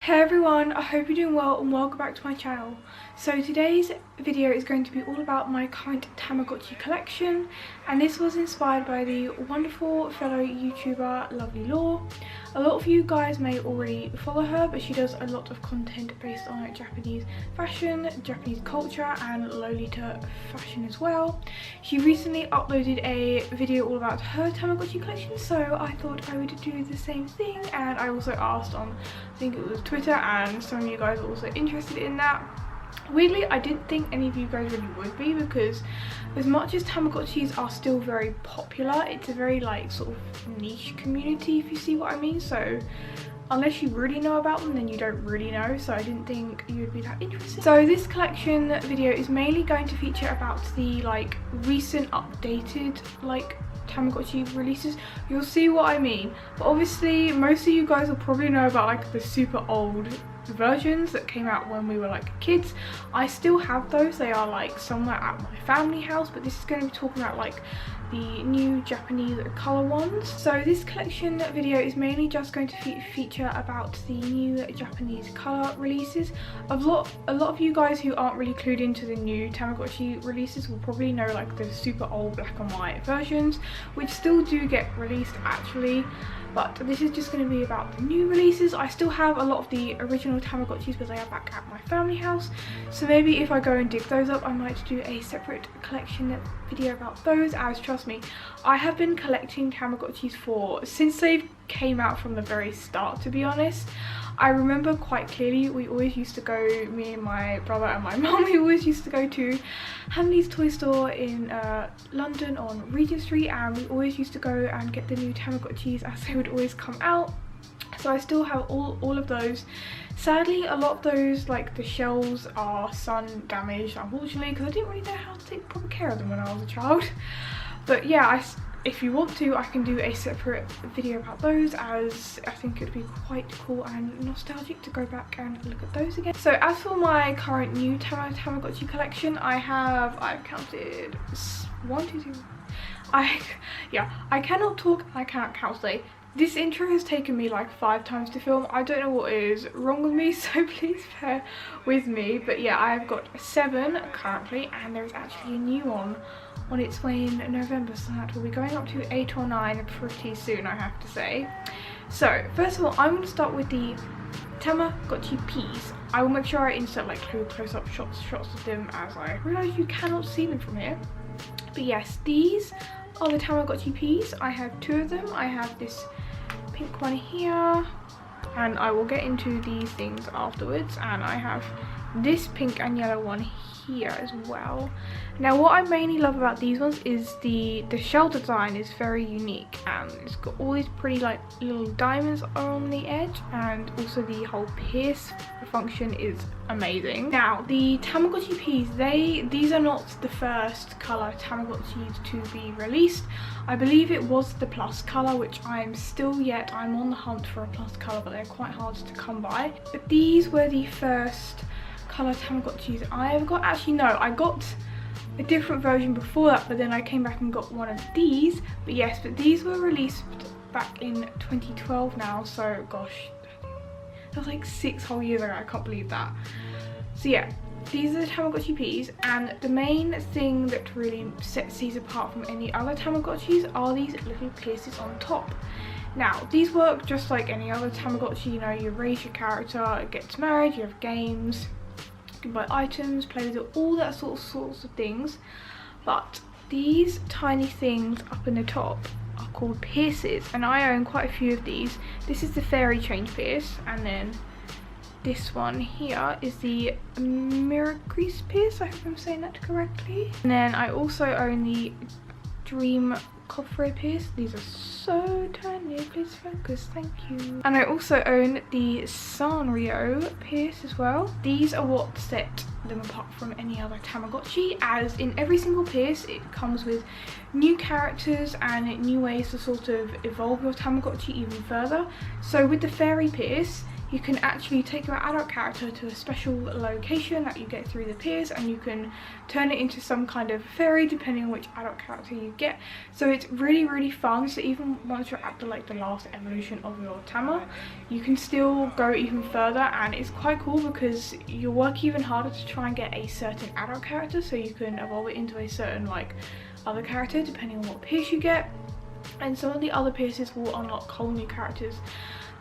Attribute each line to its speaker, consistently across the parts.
Speaker 1: Hey everyone, I hope you're doing well and welcome back to my channel. So today's video is going to be all about my current Tamagotchi collection, and this was inspired by the wonderful fellow YouTuber Lovely Law. A lot of you guys may already follow her, but she does a lot of content based on Japanese fashion, Japanese culture and Lolita fashion as well. She recently uploaded a video all about her Tamagotchi collection, so I thought I would do the same thing, and I also asked on, I think it was Twitter, and some of you guys are also interested in that. Weirdly, I didn't think any of you guys really would be, because as much as Tamagotchis are still very popular, it's a very like sort of niche community, if you see what I mean. So unless you really know about them, then you don't really know, so I didn't think you would be that interested. So this collection video is mainly going to feature about the like recent updated like Tamagotchi releases. You'll see what I mean, but obviously most of you guys will probably know about like the super old versions that came out when we were like kids. I still have those. They are like somewhere at my family house, but this is going to be talking about like the new Japanese colour ones. So this collection video is mainly just going to feature about the new Japanese colour releases. A lot of you guys who aren't really clued into the new Tamagotchi releases will probably know like the super old black and white versions, which still do get released actually, but this is just going to be about the new releases. I still have a lot of the original Tamagotchis, but they are back at my family house, so maybe if I go and dig those up I might do a separate collection video about those, as trust me, I have been collecting Tamagotchis since they came out from the very start, to be honest. I remember quite clearly we always used to go, me and my brother and my mum, we always used to go to Hamley's toy store in London on Regent Street, and we always used to go and get the new Tamagotchis as they would always come out. So I still have all of those. Sadly, a lot of those, like the shells, are sun damaged unfortunately, because I didn't really know how to take proper care of them when I was a child. But yeah, if you want to, I can do a separate video about those, as I think it would be quite cool and nostalgic to go back and look at those again. So as for my current new Tamagotchi collection, I've counted 1, 2, 3. I cannot talk, I cannot count today. This intro has taken me like 5 times to film. I don't know what is wrong with me, so please bear with me. But yeah, I've got 7 currently, and there's actually a new one on its way in November, so that will be going up to 8 or 9 pretty soon, I have to say. So first of all, I'm going to start with the Tamagotchi Ps. I will make sure I insert like close-up shots of them, as I realise you cannot see them from here. But yes, these are the Tamagotchi Ps. I have 2 of them. I have this pink one here, and I will get into these things afterwards, and I have this pink and yellow one here as well. Now what I mainly love about these ones is the shell design is very unique, and it's got all these pretty like little diamonds on the edge, and also the whole pierce function is amazing. Now the Tamagotchi Ps, these are not the first colour Tamagotchis to be released. I believe it was the plus colour, which I'm on the hunt for a plus colour, but they're quite hard to come by. But these were the first colour Tamagotchis I ever got. Actually no, I got a different version before that, but then I came back and got one of these. But yes, but these were released back in 2012 now, so gosh, that was like 6 whole years ago. I can't believe that. So yeah, these are the Tamagotchi Ps, and the main thing that really sets these apart from any other Tamagotchis are these little pierces on top. Now these work just like any other Tamagotchi. You know, you raise your character, it gets married, you have games, you can buy items, play with it, all that sorts of things. But these tiny things up in the top are called pierces, and I own quite a few of these. This is the fairy change pierce, and then this one here is the mirror crease pierce. I hope I'm saying that correctly. And then I also own the dream Cofre pierce. These are so tiny, please focus, thank you. And I also own the Sanrio pierce as well. These are what set them apart from any other Tamagotchi, as in every single pierce it comes with new characters and new ways to sort of evolve your Tamagotchi even further. So with the fairy pierce, you can actually take your adult character to a special location that you get through the piers, and you can turn it into some kind of fairy depending on which adult character you get. So it's really fun. So even once you're at the last evolution of your Tama, you can still go even further, and it's quite cool because you work even harder to try and get a certain adult character, so you can evolve it into a certain other character depending on what pierce you get. And some of the other pierces will unlock whole new characters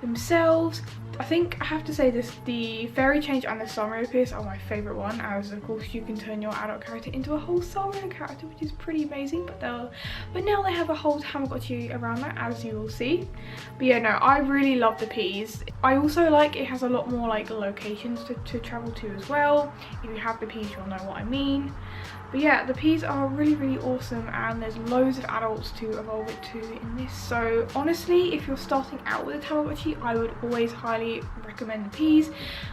Speaker 1: themselves. I think I have to say this, the fairy change and the Samurai pierce are my favourite one, as of course you can turn your adult character into a whole Samurai character, which is pretty amazing. But now they have a whole Tamagotchi around that, as you will see. But yeah, no, I really love the Ps. I also like it has a lot more locations to travel to as well. If you have the Ps, you'll know what I mean. But yeah, the Ps are really awesome, and there's loads of adults to evolve it to in this. So honestly, if you're starting out with a Tamagotchi, I would always highly recommend the Ps,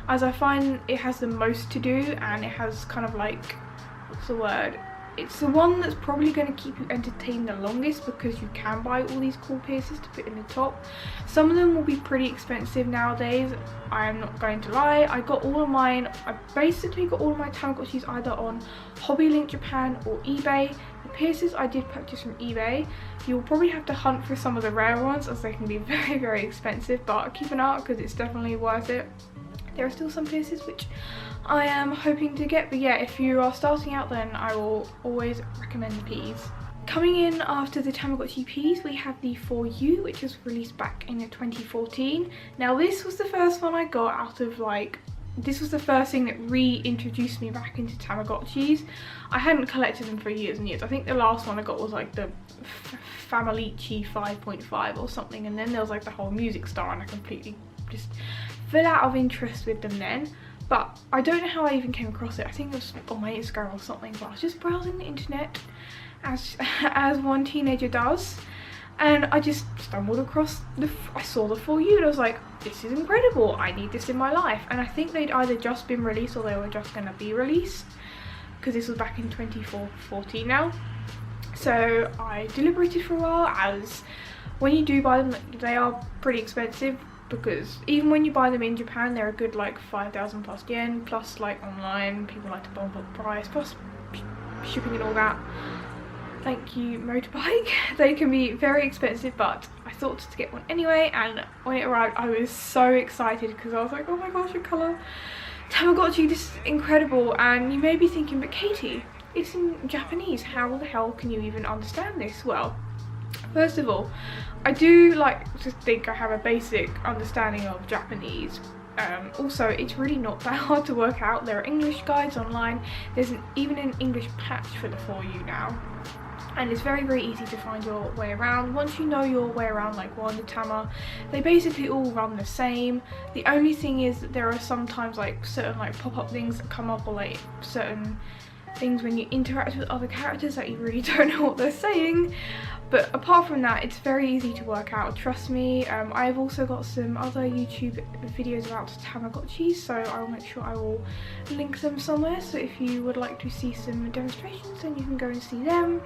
Speaker 1: as I find it has the most to do, and it has kind of what's the word? It's the one that's probably going to keep you entertained the longest, because you can buy all these cool pierces to put in the top. Some of them will be pretty expensive nowadays, I am not going to lie. I got all of mine, I basically got all of my Tamagotchis either on Hobbylink Japan or eBay. The pierces I did purchase from eBay. You'll probably have to hunt for some of the rare ones, as they can be very expensive, but keep an eye out because it's definitely worth it. There are still some pierces which I am hoping to get, but yeah, if you are starting out, then I will always recommend the Ps. Coming in after the Tamagotchi Ps, we have the For You, which was released back in 2014. Now this was the first one I got out of this was the first thing that reintroduced me back into Tamagotchis. I hadn't collected them for years and years. I think the last one I got was the Famalichi 5.5 or something, and then there was the whole Music Star, and I completely just fell out of interest with them then. But I don't know how I even came across it. I think it was on my Instagram or something, but I was just browsing the internet as one teenager does, and I just stumbled across I saw the For You, and I was like, this is incredible, I need this in my life. And I think they'd either just been released or they were just going to be released, because this was back in 2014 now. So I deliberated for a while, as when you do buy them, they are pretty expensive, because even when you buy them in Japan, they're a good 5,000 plus yen, plus online people like to bump up the price, plus shipping and all that. Thank you, motorbike. They can be very expensive, but I thought to get one anyway, and when it arrived I was so excited, because I was like, oh my gosh, a colour Tamagotchi, this is incredible. And you may be thinking, but Katie, it's in Japanese, how the hell can you even understand this? Well, first of all, I do to think I have a basic understanding of Japanese. Also, it's really not that hard to work out. There are English guides online. There's even an English patch for the For You now, and it's very easy to find your way around. Once you know your way around the Tama, they basically all run the same. The only thing is that there are sometimes certain pop-up things that come up, or certain things when you interact with other characters that you really don't know what they're saying. But apart from that, it's very easy to work out, trust me. I've also got some other YouTube videos about Tamagotchis, so I will make sure I will link them somewhere. So if you would like to see some demonstrations, then you can go and see them.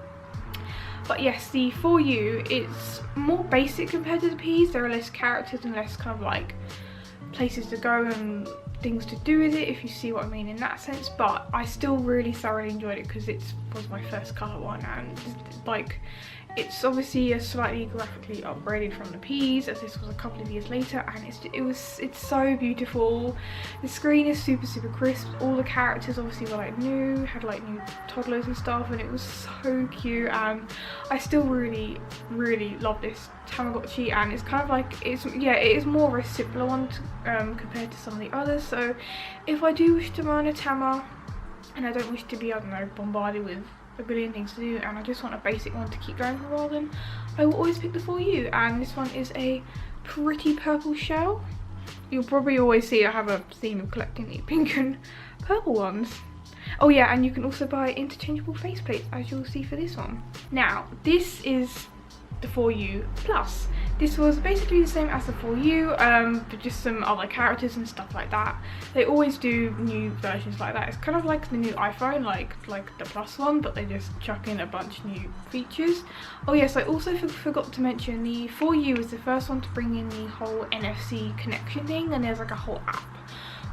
Speaker 1: But yes, the For You, it's more basic compared to the Ps. There are less characters and less places to go and things to do with it, if you see what I mean in that sense. But I still really thoroughly enjoyed it, because it was my first colour one, and it's obviously a slightly graphically upgraded from the Ps, as this was a couple of years later, and it's so beautiful. The screen is super crisp. All the characters obviously were new, had new toddlers and stuff, and it was so cute. And I still really love this Tamagotchi, and it's it is more of a simpler one compared to some of the others. So if I do wish to run a Tama, and I don't wish to be, I don't know, bombarded with a billion things to do, and I just want a basic one to keep going for a while, then I will always pick the For You. And this one is a pretty purple shell. You'll probably always see I have a theme of collecting the pink and purple ones. Oh yeah, and you can also buy interchangeable faceplates, as you'll see for this one. Now, this is the For You Plus. This was basically the same as the 4U, but just some other characters and stuff like that. They always do new versions like that. It's kind of like the new iPhone, like the Plus one, but they just chuck in a bunch of new features. Oh yes, I also forgot to mention the 4U was the first one to bring in the whole NFC connection thing, and there's like a whole app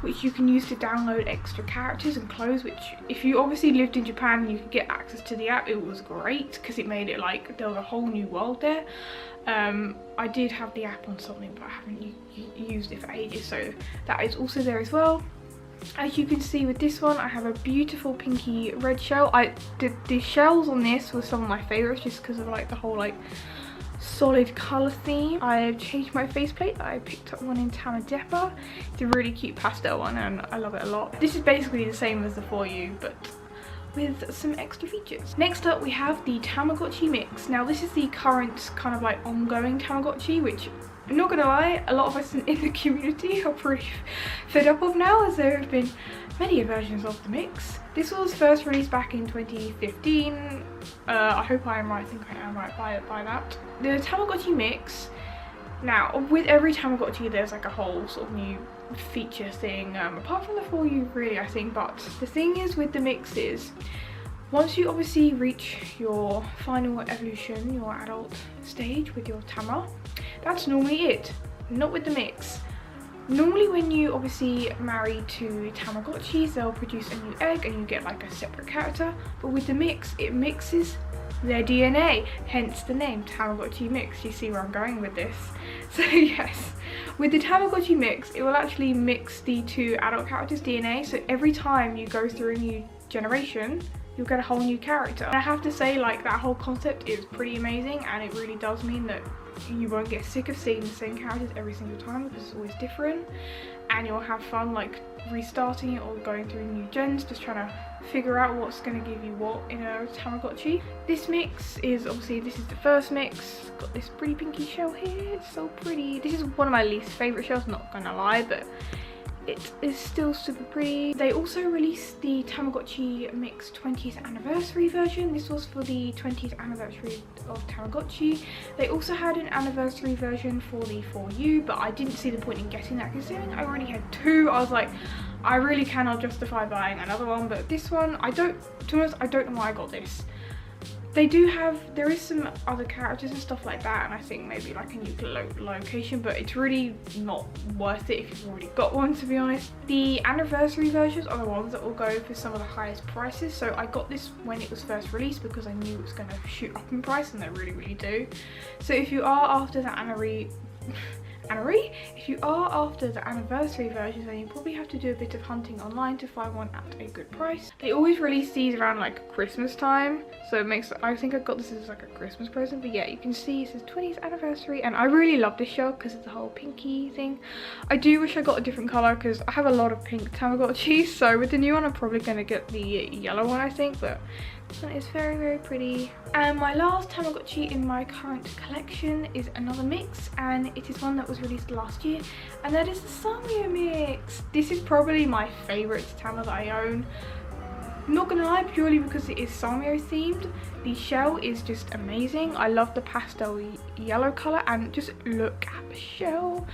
Speaker 1: which you can use to download extra characters and clothes, which if you obviously lived in Japan and you could get access to the app, it was great because it made it like there was a whole new world there. I did have the app on something, but I haven't used it for ages, so that is also there as well. As you can see with this one, I have a beautiful pinky red shell. The shells on this were some of my favorites just because of like the whole like solid colour theme. I changed my faceplate. I picked up one in Tamagotchi. It's a really cute pastel one and I love it a lot. This is basically the same as the 4U, but with some extra features. Next up we have the Tamagotchi mix. Now this is the current kind of like ongoing Tamagotchi, which I'm not gonna lie, a lot of us in the community are pretty fed up of now, as there have been many versions of the mix. This was first released back in 2015. I hope I am right. I think I am right by that. The Tamagotchi mix. Now, with every Tamagotchi, there's like a whole sort of new feature thing, apart from the 4U really, I think. But the thing is with the mix is, once you obviously reach your final evolution, your adult stage with your Tama, that's normally it. Not with the mix. Normally when you obviously marry two Tamagotchis, they'll produce a new egg and you get like a separate character. But with the mix, it mixes their DNA, hence the name Tamagotchi mix. You see where I'm going with this? So yes, with the Tamagotchi mix, it will actually mix the two adult characters' DNA, so every time you go through a new generation, you'll get a whole new character. And I have to say, like, that whole concept is pretty amazing, and it really does mean that you won't get sick of seeing the same characters every single time because it's always different, and you'll have fun like restarting it or going through new gens, just trying to figure out what's going to give you what in a Tamagotchi. This mix is obviously, this is the first mix. Got this pretty pinky shell here, it's so pretty. This is one of my least favourite shells, not gonna lie, but it is still super pretty. They also released the Tamagotchi Mix 20th anniversary version. This was for the 20th anniversary of Tamagotchi. They also had an anniversary version for the 4U, but I didn't see the point in getting that considering I already had two. I was like, I really cannot justify buying another one, but this one, to be honest, I don't know why I got this. They do have, there is some other characters and stuff like that, and I think maybe like a new location, but it's really not worth it if you've already got one, to be honest. The anniversary versions are the ones that will go for some of the highest prices, so I got this when it was first released because I knew it was going to shoot up in price, and they really do. So if you are after the if you are after the anniversary version, then you probably have to do a bit of hunting online to find one at a good price. They always release these around like Christmas time, so it makes, I think I got this as like a Christmas present. But yeah, you can see it says 20th anniversary, and I really love this shell because of the whole pinky thing. I do wish I got a different colour because I have a lot of pink Tamagotchis, so with the new one I'm probably going to get the yellow one, I think, but this one is very pretty. And my last Tamagotchi in my current collection is another mix, and it is one that was released last year, and that is the Sanrio mix. This is probably my favourite Tama that I own. Not gonna lie, purely because it is Sanrio themed. The shell is just amazing. I love the pastel yellow colour, and just look at the shell.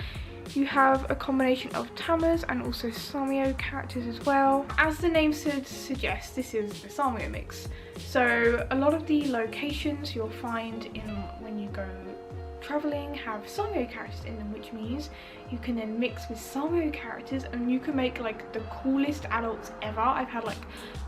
Speaker 1: You have a combination of Tamas and also Sanrio characters as well. As the name suggests, this is the Sanrio mix. So a lot of the locations you'll find when you go traveling have Sanrio characters in them, which means you can then mix with Sanrio characters and you can make like the coolest adults ever. I've had like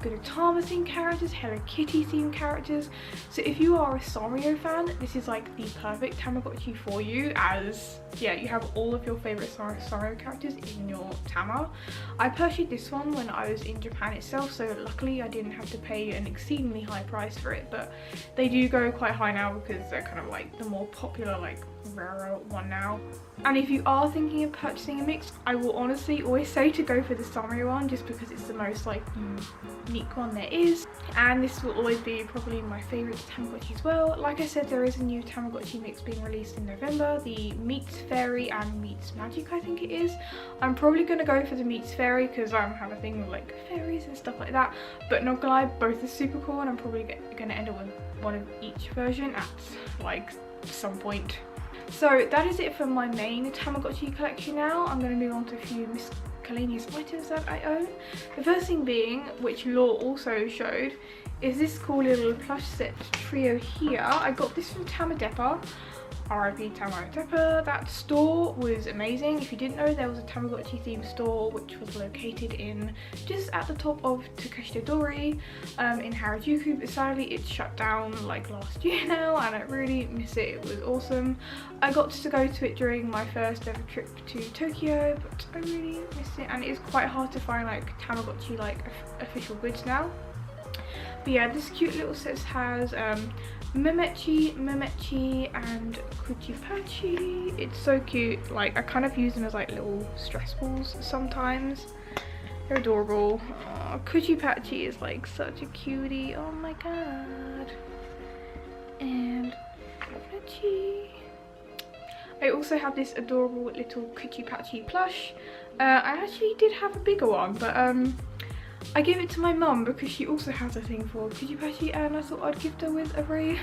Speaker 1: Gudetama themed characters, Hello Kitty themed characters. So if you are a Sanrio fan, this is like the perfect Tamagotchi for you, as yeah, you have all of your favorite Sanrio characters in your Tama. I purchased this one when I was in Japan itself, so luckily I didn't have to pay an exceedingly high price for it, but they do go quite high now because they're kind of like the more popular, like rarer one now. And if you are thinking of purchasing a mix, I will honestly always say to go for the Sanrio one, just because it's the most like unique one there is, and this will always be probably my favourite Tamagotchi as well. Like I said, there is a new Tamagotchi mix being released in November, the Meets Fairy and Meets Magic, I think it is. I'm probably going to go for the Meets Fairy because I have a thing with like fairies and stuff like that, but not gonna lie, both are super cool, and I'm probably going to end up with one of each version at like some point. So that is it for my main Tamagotchi collection now. I'm going to move on to a few miscellaneous items that I own. The first thing being, which Law also showed, is this cool little plush set trio here. I got this from Tamadeppa. RIP Tamagotchi. That store was amazing. If you didn't know, there was a Tamagotchi themed store which was located in just at the top of Takeshita Dori in Harajuku, but sadly it's shut down like last year now and I really miss it. It was awesome. I got to go to it during my first ever trip to Tokyo, but I really miss it, and it is quite hard to find like Tamagotchi like official goods now. But yeah, this cute little set has Memechi, and Kawaiikaty. It's so cute. Like, I kind of use them as like little stress balls sometimes. They're adorable. Kawaiikaty is like such a cutie. Oh my god. And Memechi. I also have this adorable little Kawaiikaty plush. I actually did have a bigger one, but I gave it to my mum because she also has a thing for Kawaiikaty, and I thought I'd gift her with a very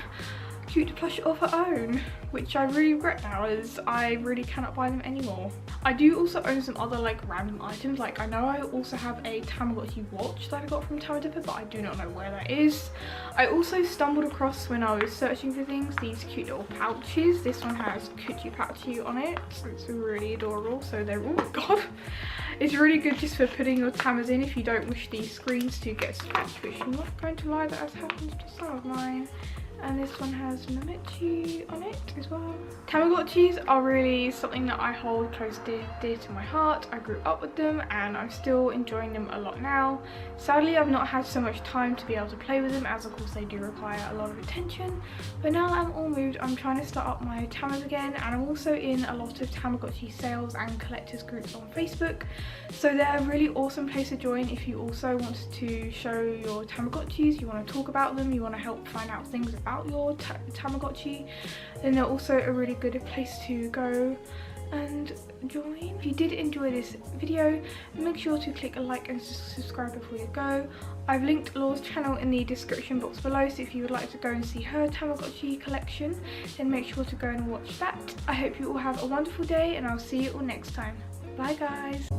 Speaker 1: cute plush of her own, which I really regret now as I really cannot buy them anymore. I do also own some other like random items. Like, I know I also have a Tamagotchi watch that I got from Tamadeppa, but I do not know where that is. I also stumbled across, when I was searching for things, these cute little pouches. This one has Kawaiikaty on it. It's really adorable. So they're, oh my god, it's really good just for putting your Tamas in if you don't wish these screens to get scratched, which I'm not going to lie, that has happened to some of mine. And this one has Memechi on it as well. Tamagotchis are really something that I hold close dear to my heart. I grew up with them and I'm still enjoying them a lot now. Sadly, I've not had so much time to be able to play with them, as of course they do require a lot of attention. But now I'm all moved, I'm trying to start up my Tamas again, and I'm also in a lot of Tamagotchi sales and collectors groups on Facebook. So they're a really awesome place to join if you also want to show your Tamagotchis, you want to talk about them, you want to help find out things about your Tamagotchi. Then they're also a really good place to go and join. If you did enjoy this video, make sure to click a like and subscribe before you go. I've linked Law's channel in the description box below, so if you would like to go and see her Tamagotchi collection, then make sure to go and watch that. I hope you all have a wonderful day and I'll see you all next time. Bye guys.